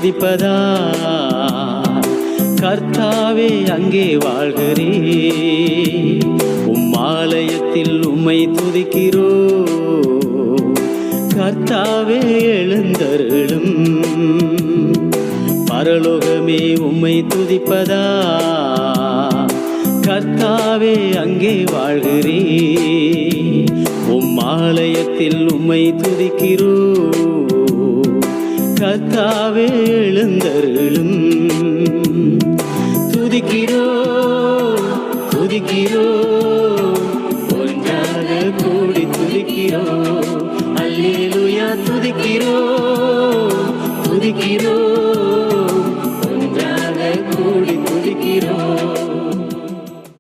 துதிப்பதா கர்த்தாவே அங்கே வாழ்கிறே. ஆலயத்தில் உம்மை துதிக்கிறோ கர்த்தாவே எழுந்தருளும். பரலோகமே உம்மை துதிப்பதா கர்த்தாவே அங்கே வாழ்கிறே. ஆலயத்தில் உம்மை துதிக்கிறோ கர்த்தாவே எழுந்தருளும். துதிக்கிறோ துதிக்கிறோ ஒன்றாக கூடி துதிக்கிறோ. அல்லேலூயா துதிக்கிறோ துதிக்கிறோ